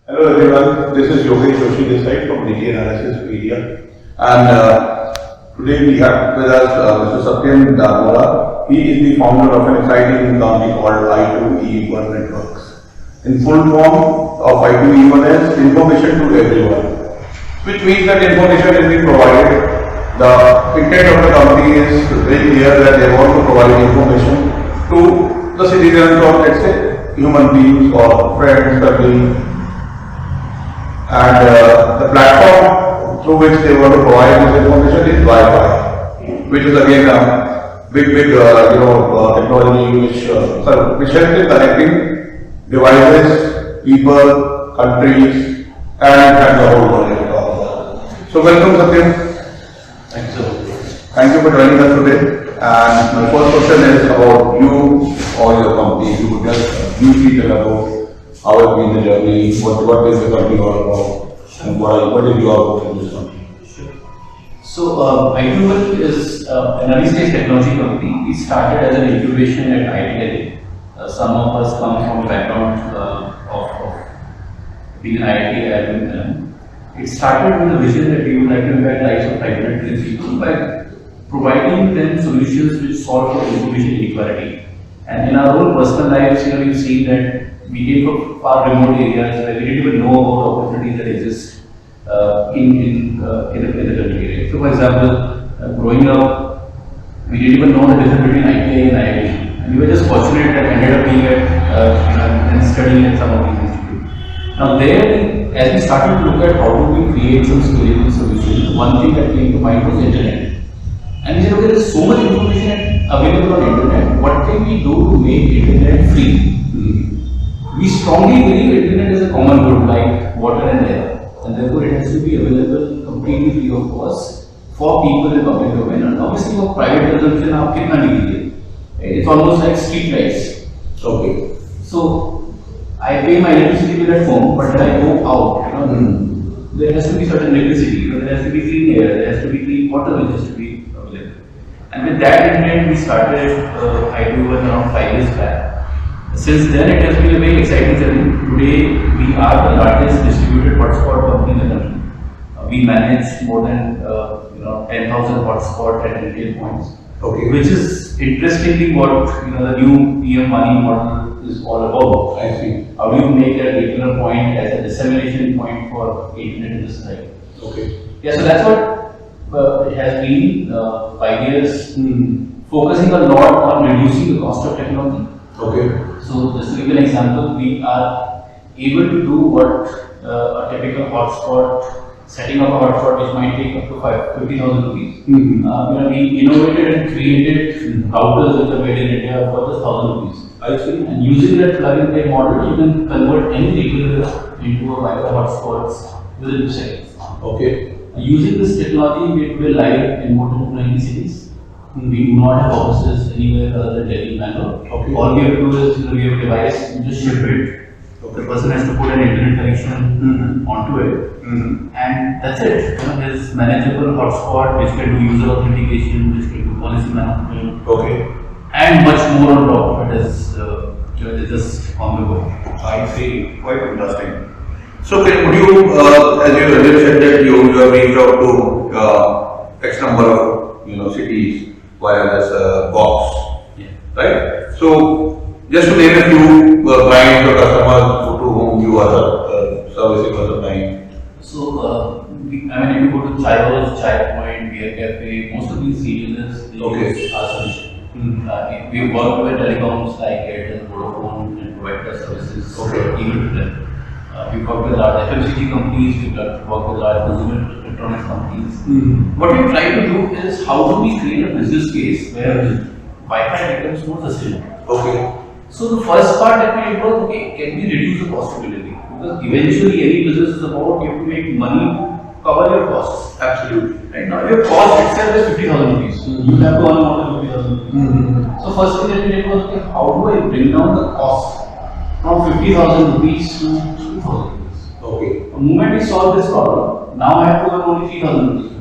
Hello everyone, this is Yogesh Joshi this side from Digi Analysis Media, and today we have with us Mr. Satyam Damora. He is the founder of an exciting company called I2E1 Networks. In full form of I2E1 is information to everyone, which means that information is being provided. The intent of the company is very clear that they want to provide information to the citizens or let's say human beings or friends, family, and the platform through which they want to provide this information is Wi-Fi, which is again a big technology which helps in connecting devices, people, countries, and the whole world. So welcome Satyam. Thank you, sir. Thank you for joining us today. And my first question is about you or your company. If you could just briefly tell about how it's been the journey, what is the company all about, and what is your role in this company? Sure. So, I2E1 is an early stage technology company. We started as an incubation at IIT Delhi. Some of us come from a background of being an IIT alum. It started with a vision that we would like to impact lives of 500 million people by providing them solutions which solve for information inequality. And in our own personal lives, we've seen that we came from far remote areas where we didn't even know about opportunities that exist in the country. Right? So, for example, growing up, we didn't even know the difference between IPA and IIT, and we were just fortunate that ended up being at and studying at some of these institutes. Now, there, as we started to look at how do we create some scalable solutions, one thing that came to mind was internet. And we said, okay, there is so much information available on internet. What can we do to make internet free? We strongly believe internet is a common good like water and air, and therefore it has to be available completely free of cost for people in public domain. And obviously for private consumption, आप कितना लीजिए? It's almost like street lights. Okay. So I pay my electricity bill at home, but when I go out, there has to be certain electricity, there has to be clean air, there has to be clean water, which has to be available. And with that intent, we started I2E1 around 5 years back. Since then, it has been a very exciting journey. Today, we are the largest distributed hotspot company in the country. We manage more than 10,000 hotspot and retail points. Okay. Which is interestingly what the new PM money model is all about. I see. How do you make a regular point as a dissemination point for internet in the society? Okay. Yeah, so that's what it has been 5 years, focusing a lot on reducing the cost of technology. Okay. So just to give you an example, we are able to do what a typical hotspot, setting up a hotspot which might take up to 50,000 rupees. We innovated and created routers which are made in India for just 1,000 rupees. I see. And using that plug-and-play model, you can convert any retailer into a Wi-Fi hotspot within 2 seconds. Okay. Using this technology, we are live in more than 90 cities. We do not have offices anywhere other than Delhi, Bangalore. Okay. All we have to do is we have a device, we just ship it. The person has to put an internet connection onto it, and that's it. There's manageable hotspot which can do user authentication, which can do policy management, Okay. and much more on top of it as just on the go. I see. Quite interesting. So, would you, as you earlier said that you have reached out to X number of cities via this box, Yeah. right? So, just to name a few clients or customers to whom you are servicing or supplying. So, if you go to Chai House, Chai Point, Beer Cafe, most of these retailers, they use our solution. We work with telecoms like Airtel, Vodafone, and provide their services even to them. We work with large FMCG companies, we work with large consumer electronics companies. What we try to do is how do we create a business case where Wi-Fi becomes more sustainable. Okay. So the first part that we did was, okay, can we reduce the cost of delivery? Because eventually any business is about you have to make money to cover your costs. Absolutely. Right now your cost itself is 50,000 rupees. You have to earn more than 50,000 rupees. So first thing that we did was, okay, how do I bring down the cost from 50,000 rupees to 2,000 rupees? Okay. The moment we solve this problem, now I have to earn only 3,000 rupees.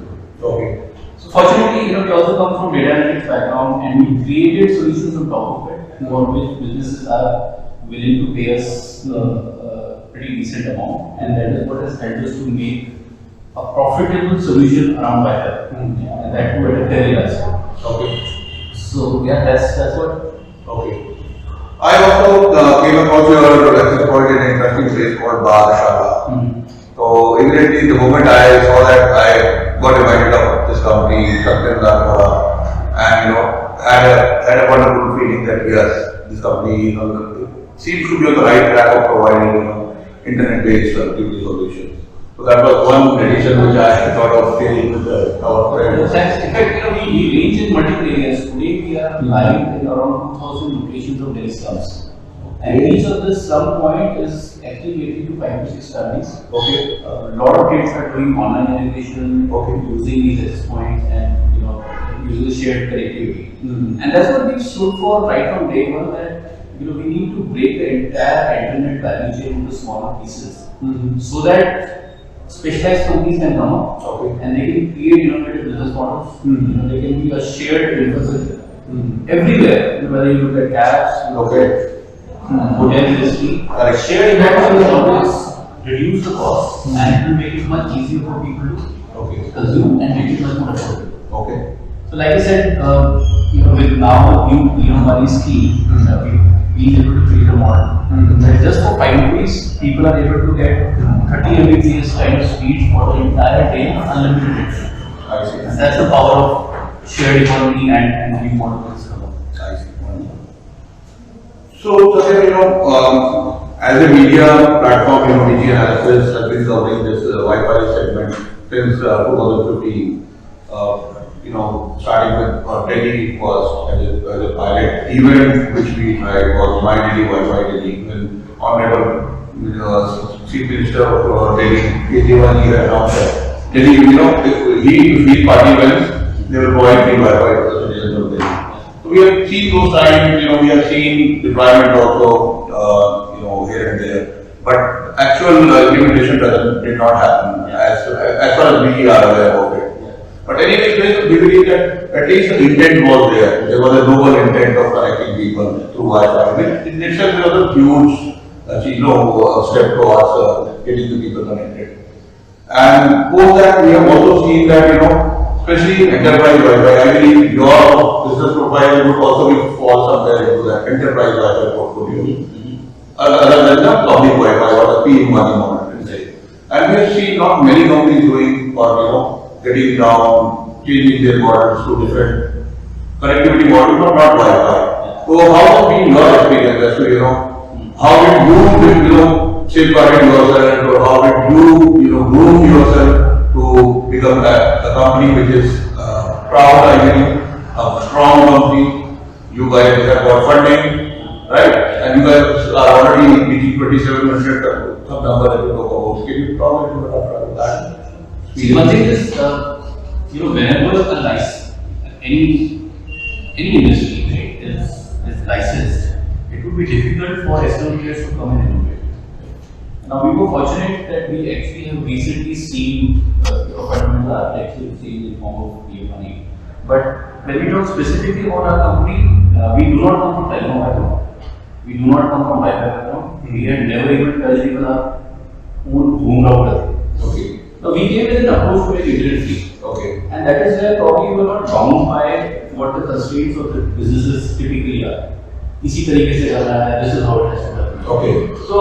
Okay. So fortunately, we also come from data analytics background and we created solutions on top of it for which businesses are willing to pay us pretty decent amount, and that is what has helped us to make a profitable solution around Wi-Fi, and that too at a very large scale. Okay. So yeah, that's what. Okay. I also came across your access point in an interesting place called Badshah. So immediately the moment I saw that, I got reminded of this company, Satyam Dharmara, and had a wonderful feeling that yes, this company seems to be on the right track of providing internet-based TV solutions. So that was one addition which I thought of sharing with our friends. In fact, we range in multiple areas. Today we are live in around 2,000 locations of Delhi slums. And each of this slum point is actually getting to 5 to 6 studies. Okay. A lot of kids are doing online education, using these access points and using the shared connectivity. And that's what we stood for right from day one, that we need to break the entire internet value chain into smaller pieces, so that specialized companies can come up and they can create innovative business models. They can be a shared infrastructure everywhere. Whether you look at cabs, hotel industry, shared infrastructure will always reduce the cost and it will make it much easier for people to consume and make it much more affordable. So like I said, with now the new money scheme, we've been able to create a model. That just for 5 rupees, people are able to get 30 Mbps kind of speed for the entire day, unlimited data. I see. And that's the power of shared economy and new models. I see. So, Satyam, as a media platform, DG Analysis has been covering this Wi-Fi segment since 2015. Starting with Delhi first as a pilot event which we tried was My Delhi Wi-Fi Delhi. When Honorable Chief Minister of Delhi, Kejriwal, he announced that Delhi, if he party events, they will provide free Wi-Fi to the citizens of Delhi. So we have seen those times, we have seen deployment also, here and there. But actual implementation did not happen as far as we are aware of it. But anyways, we believe that at least the intent was there. There was a noble intent of connecting people through Wi-Fi. In itself, was a huge, step towards getting the people connected. And post that, we have also seen that, especially in enterprise Wi-Fi, I believe your business profile would also fall somewhere into that enterprise Wi-Fi portfolio. Other than the public Wi-Fi or the PM money model. And we have seen not many companies doing or, getting down, changing their models to different connectivity models, but not Wi-Fi. So how has been your experience as to, how did you, safeguard yourself, or how did you, groom yourself to become a company which is proud, I believe, a strong company. You guys have got funding, right? And you guys are already reaching 2,700, some number that you talk about. Can you talk a little bit about that? See, one thing is, whenever a license, any industry, right, is licensed, it would be difficult for external players to come and innovate. Now, we were fortunate that we actually have recently seen fundamental architecture change in form of money. But when we talk specifically about our company, we do not come from telecom background. We do not come from Wi-Fi background. We had never even touched even our own home router. So we came with an approach to make internet free. And that is where probably we were not bound by what the constraints of the businesses typically are. इसी तरीके से करना है, this is how it has to happen. So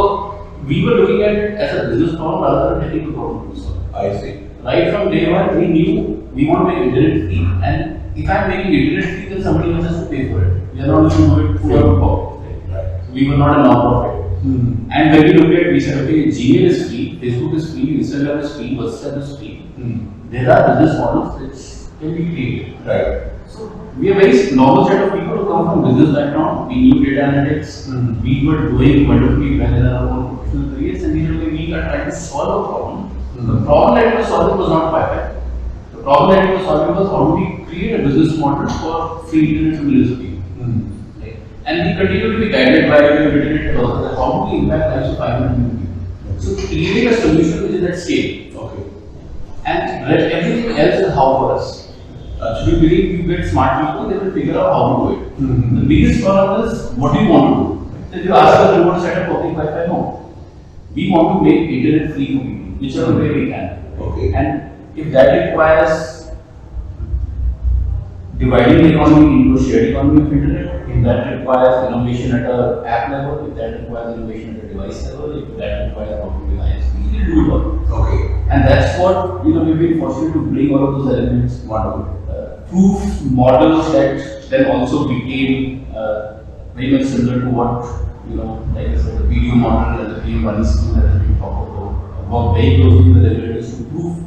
we were looking at it as a business problem rather than technical problem to solve. I see. Right from day one, we knew we want to make internet free, and if I'm making internet free, then somebody else has to pay for it. We are not looking to do it through our pocket. Right. We were not a non-profit. And when we looked at, we said, okay, Gmail is free, Facebook is free, Instagram is free, WhatsApp is free. There are business models which can be created. Right. So we are a very normal set of people who come from business background. We knew data analytics. We were doing wonderfully well in our own professional careers, and we are trying to solve a problem. The problem that we were solving was not Wi-Fi. The problem that we were solving was how do we create a business model for free internet to millions of people. And we continue to be guided by the internet also. How do we impact lives of 500 million people? So creating a solution which is at scale. And everything else is how for us. So we believe we get smart people, they will figure out how to do it. The biggest problem is what do you want to do? So if you ask us, you want to set up public Wi-Fi? No. we want to make internet free for people, whichever way we can. Okay. And if that requires dividing the economy into a shared economy of internet, if that requires innovation at a app level, if that requires innovation at a device level, if that requires working with ISPs, we will do it all. Okay. And that's what we've been fortunate to bring all of those elements. Wonderful. Proof models that then also became very much similar to what, like I said, the video model and the PM money scheme that has been talked about, work very closely with the regulators to prove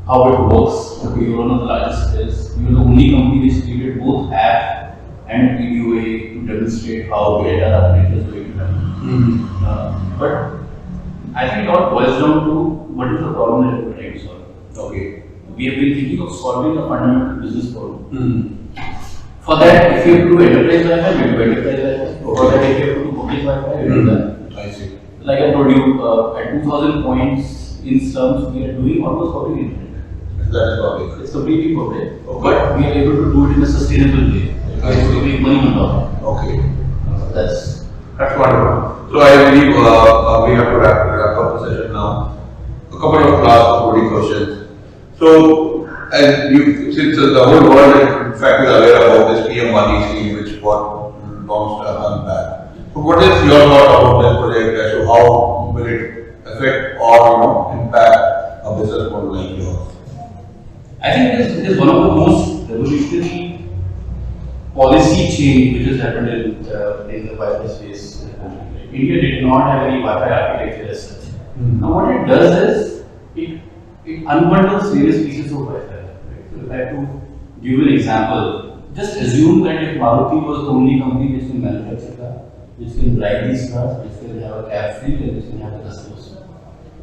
how it works. Okay, you're one of the largest players. You're the only company which created both app and PDOA to demonstrate how data update is going to happen. But I think it all boils down to what is the problem that we're trying to solve. Okay. We have been thinking of solving a fundamental business problem. For that, if you have to do enterprise Wi-Fi, we do enterprise Wi-Fi. For that, if you have to do public Wi-Fi, we do that. I see. Like I told you, at 2000 points in slums, we are doing almost public internet. That is public. It's completely public, Okay. but we are able to do it in a sustainable way. I see. We make money on top. Okay. That's That's wonderful. So I believe we have to wrap up the session now. A couple of last voting questions. So, and you, since the whole world, in fact, is aware about this PM money scheme, which got launched a month back. So, what is your thought about this project as to how will it affect or impact a business model like yours? I think it is one of the most revolutionary policy change which has happened in the Wi-Fi space in the country. India did not have any Wi-Fi architecture as such. Now what it does is it unbundles various pieces of Wi-Fi. Right? So if I have to give you an example, just assume that if Maruti was the only company which can manufacture cars, which can drive these cars, which can have a cab fleet, and which can have the customers.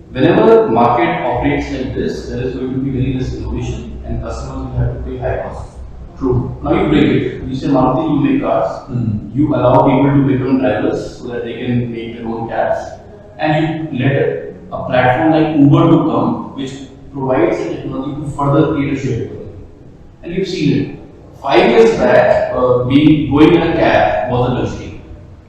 Whenever market operates like this, there is going to be very less innovation and customers will have to pay high costs. True. Now you break it. You say Maruti, you make cars, you allow people to become drivers so that they can make their own cabs, and you let a platform like Uber to come, which provides a technology to further create a shared economy. And you've seen it. 5 years back, going in a cab was a luxury.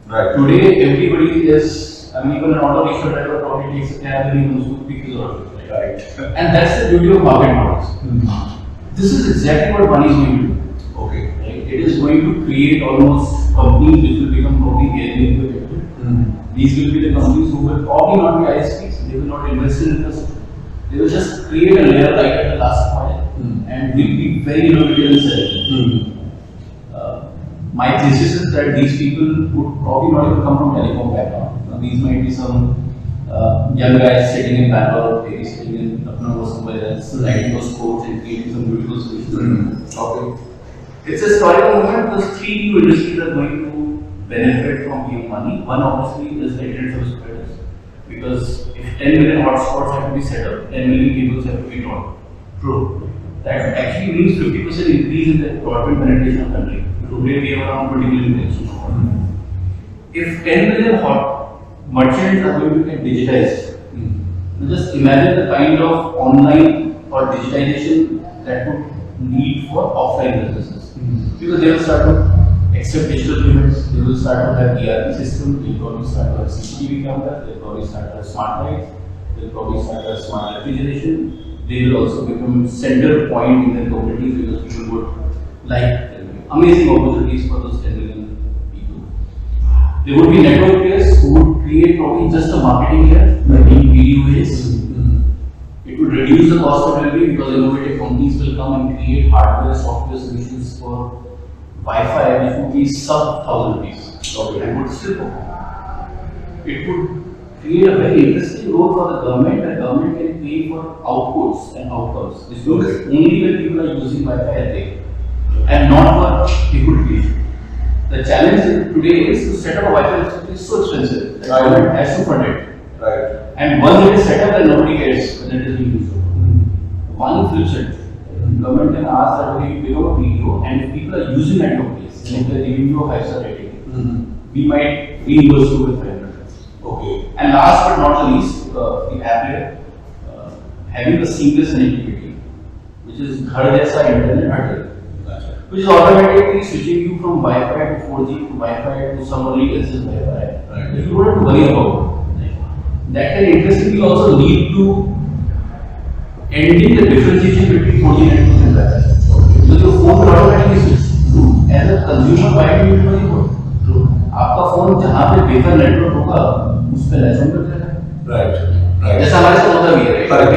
Right. Today, everybody is, even an auto rickshaw driver probably takes a cab and he comes to pick his order. Right. And that's the beauty of market models. This is exactly what money is going to do. Okay. Right? It is going to create almost companies which will become probably Airbnb affected. These will be the companies who will probably not be ISPs, they will not invest in infrastructure. They will just create a layer right at the last mile and will be very innovative in selling. My thesis is that these people would probably not even come from telecom background. These might be some young guys sitting in Bangalore, maybe sitting in Lucknow or somewhere else, writing those codes and creating some beautiful solutions. Okay. It's a historical moment because 3 new industries are going to benefit from PM money. One obviously is the internet service providers. Because if 10 million hotspots have to be set up, 10 million cables have to be drawn. True. That actually means 50% increase in the broadband penetration of the country. Today we have around 20 million connections. If 10 million merchants are going to get digitized, just imagine the kind of online or digitization that would need for offline businesses. Because they will start to accept digital payments, they will start to have ERP system, they will probably start to have CCTV cameras, they will probably start to have smart lights, they will probably start to have smart refrigeration. They will also become center point in their communities because people would like amazing opportunities for those 10 million people. There would be network players who would create probably just a marketing layer, like VDOAs. It would reduce the cost of delivery because innovative companies will come and create hardware, software solutions for Wi-Fi which would be sub 1,000 rupees. And would still perform. It would create a very interesting role for the government. The government can pay for outputs and outcomes. This means only when people are using Wi-Fi at day and not for equity. The challenge today is to set up a Wi-Fi infrastructure is so expensive that government has to fund it. Right. And once it is set up, then nobody cares whether it is being used. One flips it. Government can ask that okay, you become a PDO, and if people are using at your place, and if they are giving you a 5-star rating, we might reimburse you with 500. Okay. And last but not the least, the app layer, having a seamless connectivity, which is Ghar Jaisa Internet Hardware, which is automatically switching you from Wi-Fi to 4G to Wi-Fi to some early access Wi-Fi. Right. You don't have to worry about it. that can interestingly also lead to ending the differentiation between 4G networks and Wi-Fi. Because your phone will automatically switch. As a consumer, why do you need money for? आपका phone जहाँ पे बेहतर network होगा उस पे licence मिल जाएगा। Right. जैसा हमारे साथ होता भी है। Correct.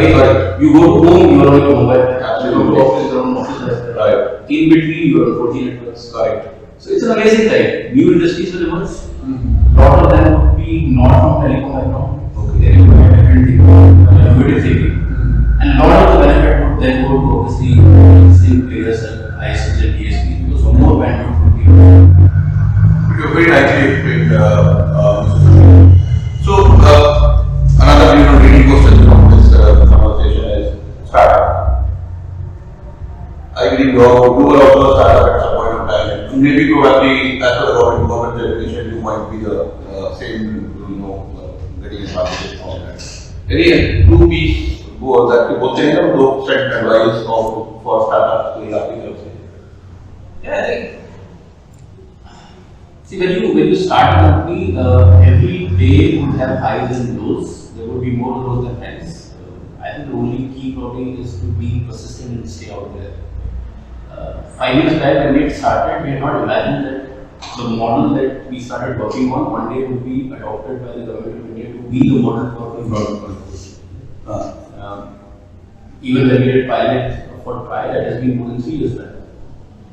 You go to home, you are on your mobile. You go to office, you are on office. Right. In between, you are on 4G networks. Correct. So it's an amazing time. New industries will emerge. Lot of them would be not from telecom background. They require different things, innovative thinking. And a lot of the benefit would then go to obviously existing players like ISPs and DSPs because more bandwidth would be. You very nicely explained, So, another leading question from this conversation is startup. I believe you were also a startup at some point of time. Maybe probably as per the government definition, you might be the same, getting a market from that. Any two piece go that you both say, do set advice for startups to the Yeah, I think. See, when you start a company, every day would have highs and lows. There would be more lows than highs. I think the only key probably is to be persistent and stay out there. 5 years back when we had started, we had not imagined that the model that we started working on one day would be adopted by the government of India to be the model for broadcast. Even when we did pilot for trial, that has been more than 3 years back.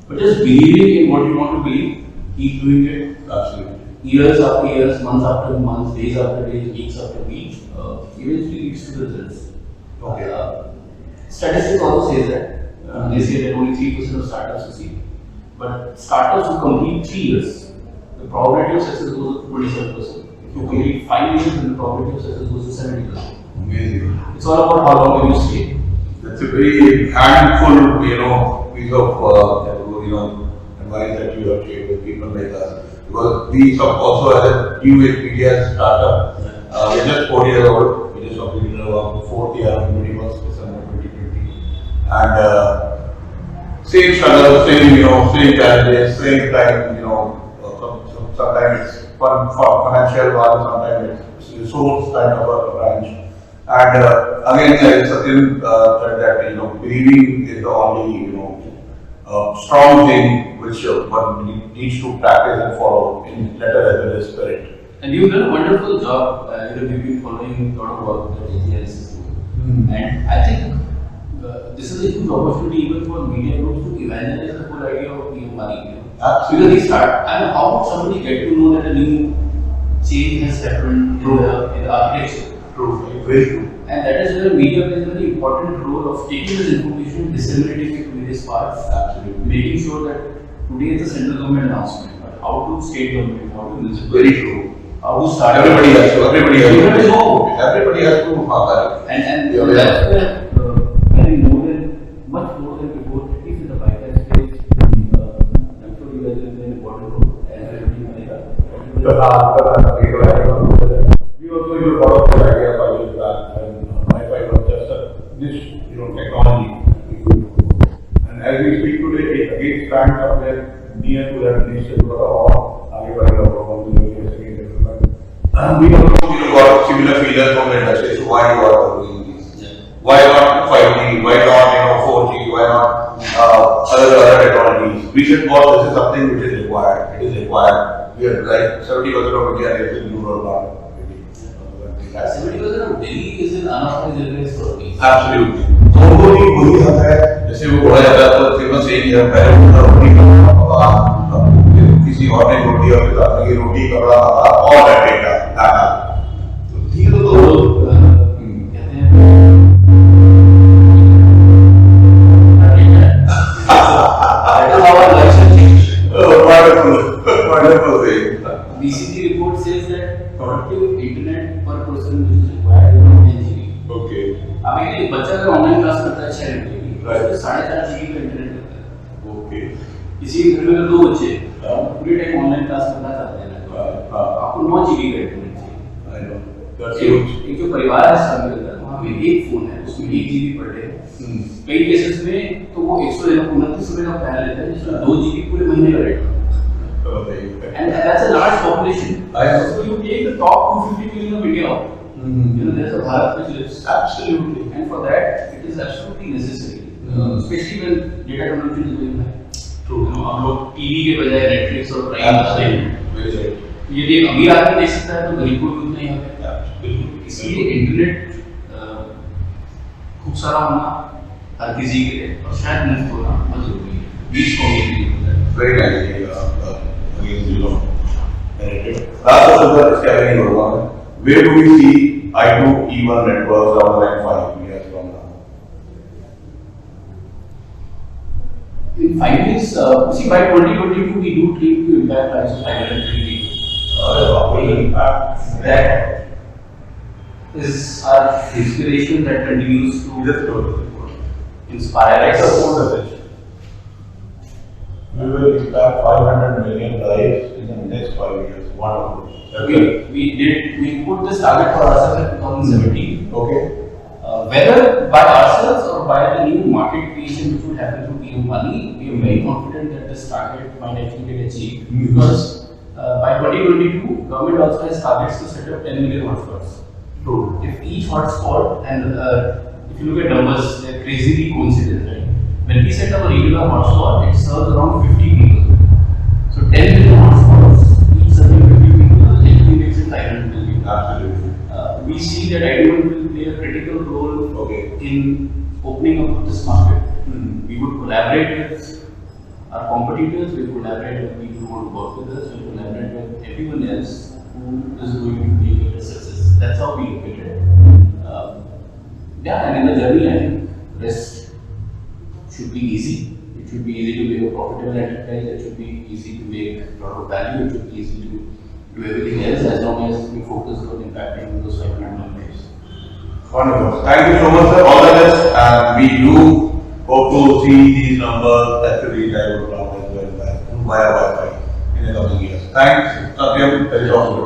But just believing in what you want to believe, keep doing it. Absolutely. Years after years, months after months, days after days, weeks after weeks, eventually leads to results. Okay. Statistics also says that. They say that only 3% of startups succeed. But startups who complete 3 years, the probability of success goes to 27%. If you complete 5 years, then the probability of success goes to 70%. Amazing. It's all about how long can you stay. That's a very handful, piece of, advice that you have shared with people like us. Because we also as a new age media startup, we're just 4 years old. We just completed our 4th year on 21st December 2020. And same struggle, same challenges, same time, sometimes it's financial one, sometimes it's resource kind of a branch. And again, Satyam said that believing is the only strong thing which one needs to practice and follow in letter as well as spirit. And you've done a wonderful job. We've been following a lot of work that AGS is doing. And I think this is a huge opportunity even for media groups to evangelize the whole idea of money. Absolutely. Because they start, how would somebody get to know that a new change has happened in the architecture? True, very true. And that is where media plays a very important role of taking this information, disseminating it to various parts, Absolutely. making sure that today is the central government announcement, but how to state government, how to municipal, Very true. how to start. Everybody has to. Everybody has Everybody to. knows. Everybody has to. Correct. And Yeah, that's where I think much more than before, at least in the Wi-Fi space, I'm sure you guys will play an important role as everybody We also use a lot of the idea of IoT and Wi-Fi was just this technology. And as we speak today, it again stands somewhere near to that nation because of all we also got similar feelers from the industry. So why you are doing this? Yeah. Why not 5G? Why not 4G? Why not other technologies? We said, well, this is something which is required. It is required. We are like 70% of India is in rural part. 70% of Delhi is in unauthorized areas for me. Absolutely. तो उनको भी वही आता है जैसे वो बोला जाता है तो फेमस यही है पहले उनका रोटी कपड़ा किसी और ने रोटी और किसी ने रोटी कपड़ा और डेटा डाटा तो ठीक है तो कहते हैं wonderful thing. BCG report says that productive internet per person which is required is 10 GB. Okay. अब एक बच्चा अगर ऑनलाइन क्लास करता है 6 घंटे की, Right. तो 4.5 GB का इंटरनेट लगता है। Okay. किसी घर में अगर 2 बच्चे पूरे टाइम ऑनलाइन क्लास करना चाहते हैं तो आपको 9 GB का इंटरनेट चाहिए। I know. That's huge. एक जो परिवार है शामिल होता है वहाँ पे एक फोन है उसमें 1 GB पर डे। कई केसेस में तो वो 129 रुपए का प्लान लेता है जिसमें 2 GB पूरे महीने का rate. And that's a large population. I know. So you take the top 250 million of India, You know, there's a Bharat which lives. Absolutely. And for that, it is absolutely necessary. Especially when data consumption is very high. True. You know, हम लोग TV के बजाय Netflix और prime आते हैं। Very right. यदि एक अमीर आदमी देख सकता है तो गरीब को भी उतना ही होगा। बिल्कुल। इसलिए इंटरनेट खूब सारा होना हर किसी के लिए और शायद मुफ्त होना बहुत जरूरी है। बीच को Very nicely, again, you know, narrated. Last of the Kevin Gurman, where do we see I2E1 networks around like 5 years from now? In 5 years, see by 2022 we do dream to impact lives of 500 million people. That is our inspiration that continues to inspire us. We will impact 500 million lives in the next 5 years. Wonderful. We put this target for ourselves in 2017. Okay. Whether by ourselves or by the new market creation which would happen through PM money, we are very confident that this target might actually get achieved. Because by 2022, government also has targets to set up 10 million hotspots. True. If each hotspot, and if you look at numbers, they're crazily coincident, right? When we set up a regular hotspot, it serves around 50 people. So 10 million hotspots, each serving 50 people, actually makes it 500 million. Absolutely. We see that IDON will play a critical role Okay. in opening up this market. We would collaborate with our competitors, we would collaborate with people who want to work with us, we would collaborate with everyone else who is going to make it a success. That's how we look at it. And in the journey, I think rest should be easy. It should be easy to make a profitable enterprise. It should be easy to make a lot of value. It should be easy to do everything else as long as we focus on impacting those 500 million lives. Wonderful. Thank you so much, sir. All the best. And we do hope to see these numbers actually dive down as well via Wi-Fi in the coming years. Thanks, Satyam. Very awesome.